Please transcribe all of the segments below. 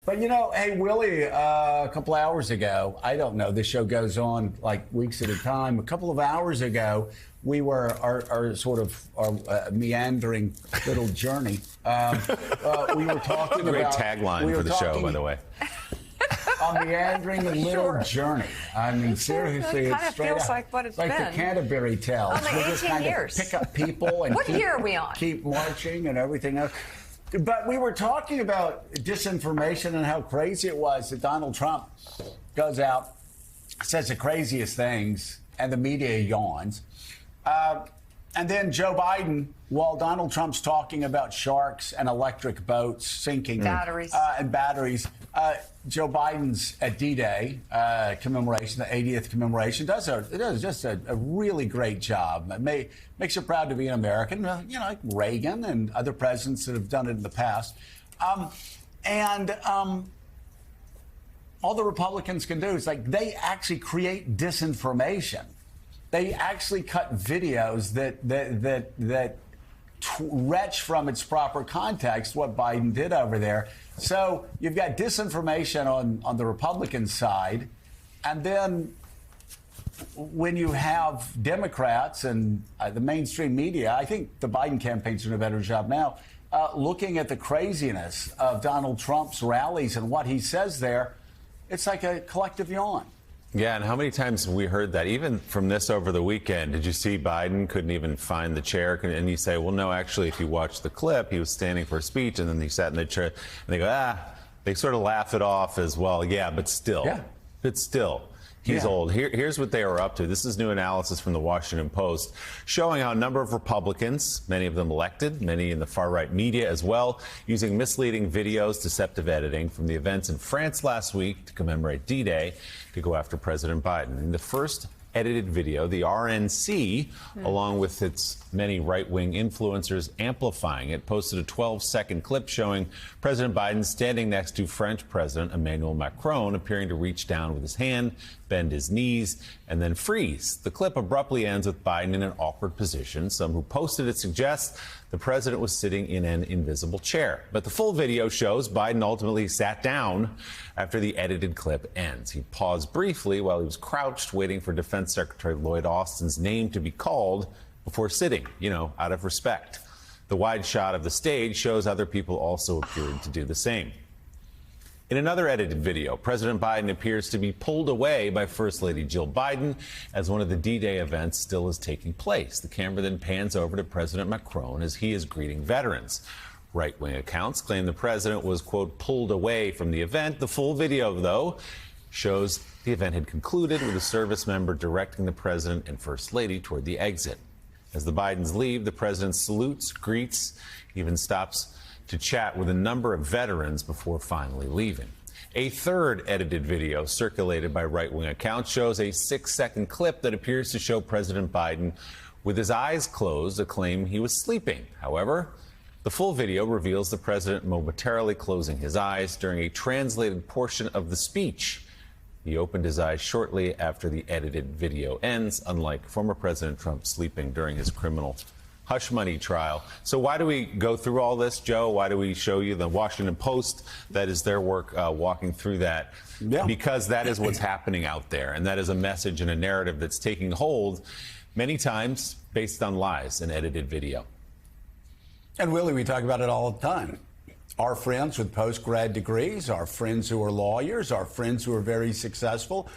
But hey, Willie, a couple hours ago, I don't know, this show goes on like weeks at a time. A couple of hours ago, we were our meandering little journey. We were talking Great about tagline for the show, by the way. A meandering little journey. I mean, seriously, it it's kind of straight feels up like what it's like been. the Canterbury Tales. Only We just 18 kind of years. pick up people and What year are we on? keep marching and everything else. But we were talking about disinformation and how crazy it was that Donald Trump goes out, says the craziest things, and the media yawns. And then Joe Biden, while Donald Trump's talking about sharks and electric boats sinking. Batteries. And batteries. Joe Biden's at D-Day commemoration, the 80th commemoration, does just a really great job. Makes you proud to be an American, like Reagan and other presidents that have done it in the past. All the Republicans can do is they actually create disinformation. They actually cut videos that retch from its proper context what Biden did over there. So you've got disinformation on the Republican side, and then when you have Democrats and the mainstream media, I think the Biden campaign's doing a better job now, looking at the craziness of Donald Trump's rallies and what he says there, it's like a collective yawn. Yeah, and how many times have we heard that? Even from this over the weekend, did you see Biden couldn't even find the chair? And you say, well, no, actually, if you watch the clip, he was standing for a speech, and then he sat in the chair, and they go, they sort of laugh it off as well. Yeah, but still. Yeah. But still. He's old. Here's what they were up to. This is new analysis from the Washington Post showing how a number of Republicans, many of them elected, many in the far-right media as well, using misleading videos, deceptive editing from the events in France last week to commemorate D-Day to go after President Biden. In the first edited video, the RNC, along with its many right-wing influencers amplifying it, posted a 12-second clip showing President Biden standing next to French President Emmanuel Macron, appearing to reach down with his hand, bend his knees, and then freeze. The clip abruptly ends with Biden in an awkward position. Some who posted it suggest the president was sitting in an invisible chair. But the full video shows Biden ultimately sat down after the edited clip ends. He paused briefly while he was crouched, waiting for Defense Secretary Lloyd Austin's name to be called before sitting, out of respect. The wide shot of the stage shows other people also appearing to do the same. In another edited video, President Biden appears to be pulled away by First Lady Jill Biden as one of the D-Day events still is taking place. The camera then pans over to President Macron as he is greeting veterans. Right-wing accounts claim the president was, quote, pulled away from the event. The full video, though, shows the event had concluded with a service member directing the president and First Lady toward the exit. As the Bidens leave, the president salutes, greets, even stops to chat with a number of veterans before finally leaving. A third edited video circulated by right-wing accounts shows a 6-second clip that appears to show President Biden with his eyes closed, a claim he was sleeping. However, the full video reveals the president momentarily closing his eyes during a translated portion of the speech. He opened his eyes shortly after the edited video ends, unlike former President Trump sleeping during his criminal hush money trial. So why do we go through all this, Joe? Why do we show you the Washington Post? That is their work walking through that. Yeah. Because that is what's happening out there. And that is a message and a narrative that's taking hold many times based on lies and edited video. And Willie, we talk about it all the time. Our friends with post-grad degrees, our friends who are lawyers, our friends who are very successful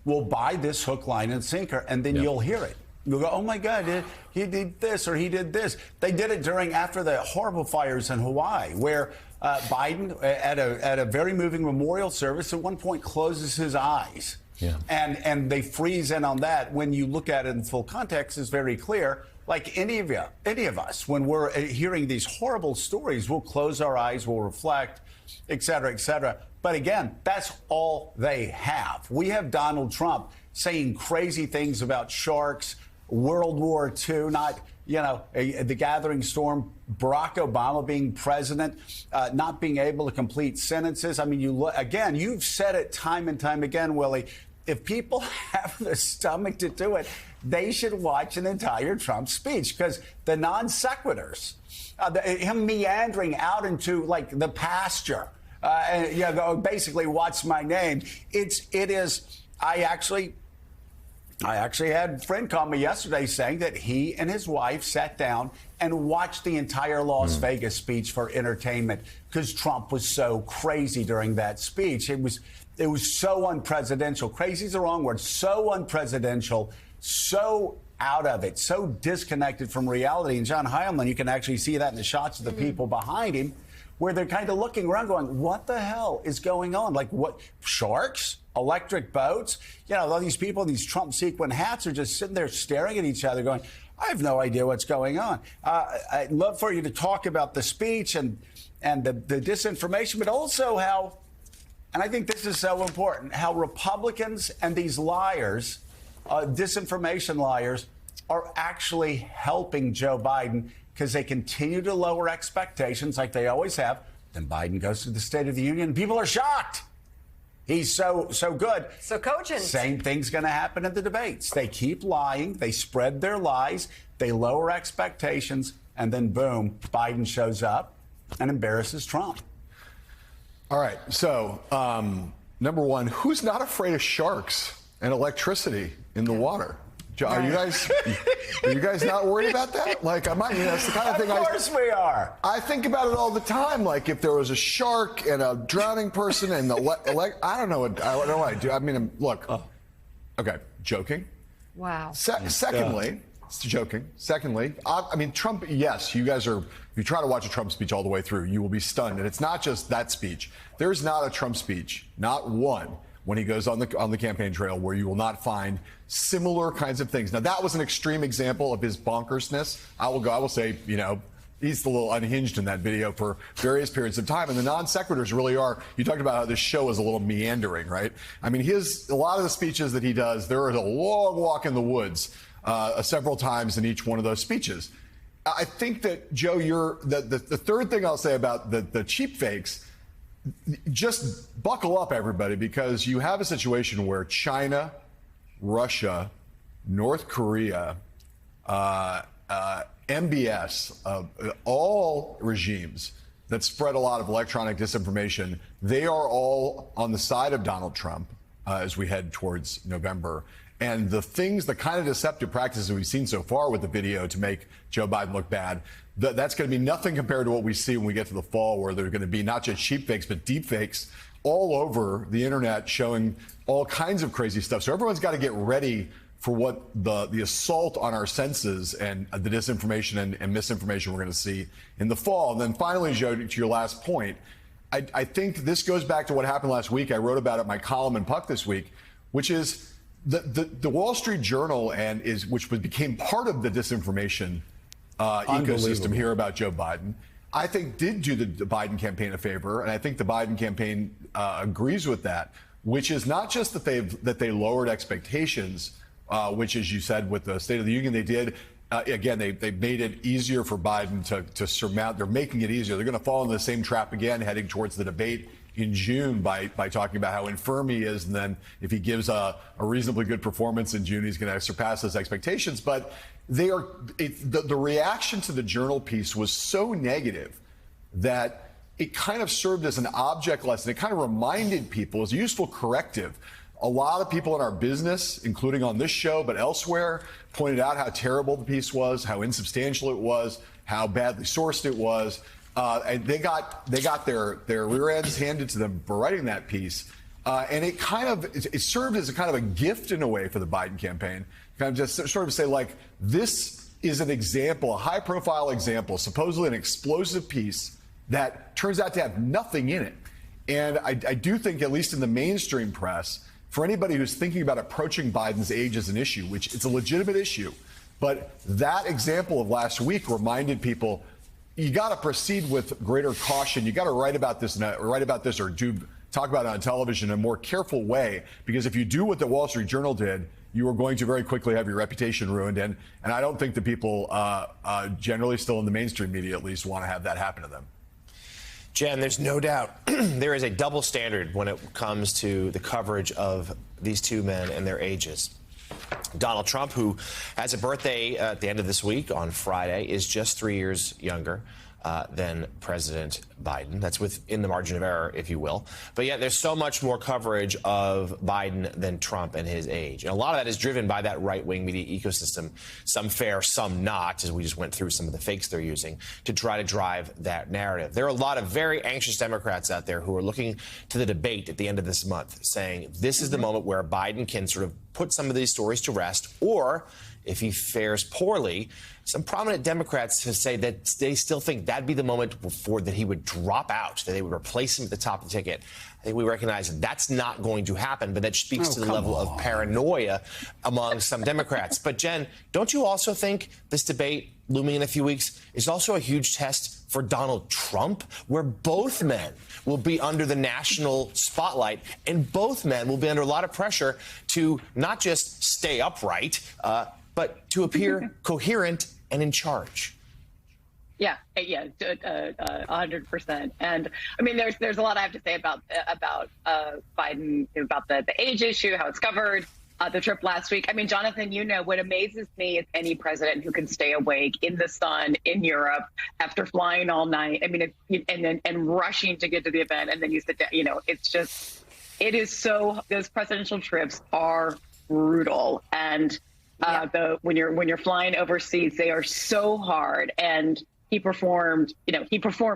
will buy this hook, line, and sinker, and then you'll hear it. You'll go, oh, my God, he did this or he did this. They did it after the horrible fires in Hawaii, where Biden, at a very moving memorial service, at one point closes his eyes. Yeah. And they freeze in on that. When you look at it in full context, it's very clear. Like any of us, when we're hearing these horrible stories, we'll close our eyes, we'll reflect, et cetera, et cetera. But again, that's all they have. We have Donald Trump saying crazy things about sharks, World War II, not, the gathering storm, Barack Obama being president, not being able to complete sentences. I mean, you've said it time and time again, Willie. If people have the stomach to do it, they should watch an entire Trump speech, because the non sequiturs, him meandering out into like the pasture And you know, basically, what's my name? It is. I actually had a friend call me yesterday saying that he and his wife sat down and watched the entire Las Vegas speech for entertainment because Trump was so crazy during that speech. It was so unpresidential. Crazy is the wrong word. So unpresidential, so out of it, so disconnected from reality. And John Heilemann, you can actually see that in the shots of the people behind him, where they're kind of looking around going, what the hell is going on? Like, what, sharks? Electric boats? You know, all these people in these Trump sequin hats are just sitting there staring at each other going, I have no idea what's going on. I'd love for you to talk about the speech and the disinformation, but also how, and I think this is so important, how Republicans and these liars, disinformation liars, are actually helping Joe Biden because they continue to lower expectations like they always have. Then Biden goes to the State of the Union. People are shocked. He's so good. So cogent. Same thing's going to happen in the debates. They keep lying. They spread their lies. They lower expectations. And then, boom, Biden shows up and embarrasses Trump. All right. So, number one, who's not afraid of sharks and electricity in the water? Are you guys not worried about that? Like, that's the kind of thing. Of course we are. I think about it all the time. Like, if there was a shark and a drowning person and I don't know what I do. I mean, look. Okay, joking. Wow. Secondly, joking. Secondly, I mean, Trump. Yes, you guys are. If you try to watch a Trump speech all the way through, you will be stunned. And it's not just that speech. There's not a Trump speech, not one, when he goes on the campaign trail where you will not find similar kinds of things. Now, that was an extreme example of his bonkersness. I will say, you know, he's a little unhinged in that video for various periods of time. And the non sequiturs really are. You talked about how this show is a little meandering, right? I mean, a lot of the speeches that he does, there is a long walk in the woods several times in each one of those speeches. I think that, Joe, the third thing I'll say about the cheap fakes, just buckle up, everybody, because you have a situation where China, Russia, North Korea, MBS, all regimes that spread a lot of electronic disinformation, they are all on the side of Donald Trump as we head towards November. And the kind of deceptive practices we've seen so far with the video to make Joe Biden look bad, that's going to be nothing compared to what we see when we get to the fall, where there are going to be not just cheap fakes, but deep fakes all over the internet showing all kinds of crazy stuff. So everyone's got to get ready for what the assault on our senses and the disinformation and misinformation we're going to see in the fall. And then finally, Joe, to your last point, I think this goes back to what happened last week. I wrote about it in my column in Puck this week, which is the Wall Street Journal which became part of the disinformation ecosystem here about Joe Biden, I think did do the Biden campaign a favor, and I think the Biden campaign agrees with that, which is not just that they lowered expectations, which, as you said, with the State of the Union, they did. Again, they made it easier for Biden to surmount. They're making it easier. They're going to fall into the same trap again, heading towards the debate in June by talking about how infirm he is, and then if he gives a reasonably good performance in June, he's going to surpass those expectations. But the reaction to the Journal piece was so negative that it kind of served as an object lesson. It kind of reminded people, as a useful corrective. A lot of people in our business, including on this show, but elsewhere, pointed out how terrible the piece was, how insubstantial it was, how badly sourced it was. And they got their rear ends handed to them for writing that piece. And it served as a kind of a gift in a way for the Biden campaign. Kind of just sort of say, like, this is an example, a high profile example, supposedly an explosive piece that turns out to have nothing in it. And I do think, at least in the mainstream press, for anybody who's thinking about approaching Biden's age as an issue, which it's a legitimate issue, but that example of last week reminded people, you got to proceed with greater caution. You got to write about this or talk about it on television in a more careful way, because if you do what the Wall Street Journal did, you are going to very quickly have your reputation ruined. And I don't think the people generally still in the mainstream media, at least, want to have that happen to them. Jen, there's no doubt there is a double standard when it comes to the coverage of these two men and their ages. Donald Trump, who has a birthday at the end of this week on Friday, is just 3 years younger. than President Biden. That's within the margin of error, if you will. But yet there's so much more coverage of Biden than Trump and his age. And a lot of that is driven by that right-wing media ecosystem, some fair, some not, as we just went through some of the fakes they're using to try to drive that narrative. There are a lot of very anxious Democrats out there who are looking to the debate at the end of this month, saying this is the moment where Biden can sort of put some of these stories to rest, or if he fares poorly, some prominent Democrats have said that they still think that'd be the moment before that he would drop out, that they would replace him at the top of the ticket. I think we recognize that's not going to happen, but that speaks to the level of paranoia among some Democrats. But Jen, don't you also think this debate looming in a few weeks is also a huge test for Donald Trump, where both men will be under the national spotlight and both men will be under a lot of pressure to not just stay upright, but to appear coherent and in charge? Yeah, 100%. And I mean, there's a lot I have to say about Biden, about the age issue, how it's covered, the trip last week. I mean, Jonathan, what amazes me is any president who can stay awake in the sun in Europe after flying all night. I mean, and rushing to get to the event, and then you sit down. It is so. Those presidential trips are brutal, and when you're flying overseas, they are so hard. And he performed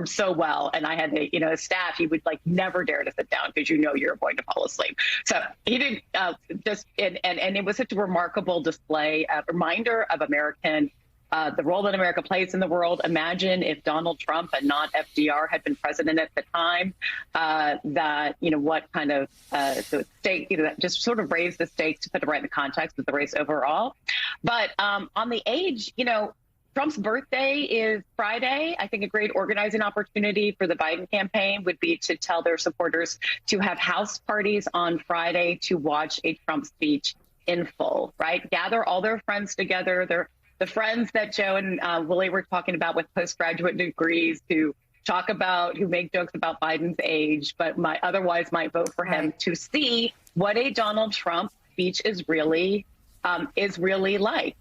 so well. And I had a staff, he would never dare to sit down because you're going to fall asleep. So he didn't and it was such a remarkable display, a reminder of the role that America plays in the world. Imagine if Donald Trump and not FDR had been president at the time, what kind of the stake, that just sort of raised the stakes to put it right in the context of the race overall. But on the age, Trump's birthday is Friday. I think a great organizing opportunity for the Biden campaign would be to tell their supporters to have house parties on Friday to watch a Trump speech in full, right? Gather all their friends together. The friends that Joe and Willie were talking about with postgraduate degrees who make jokes about Biden's age, but otherwise might vote for him, to see what a Donald Trump speech is really like.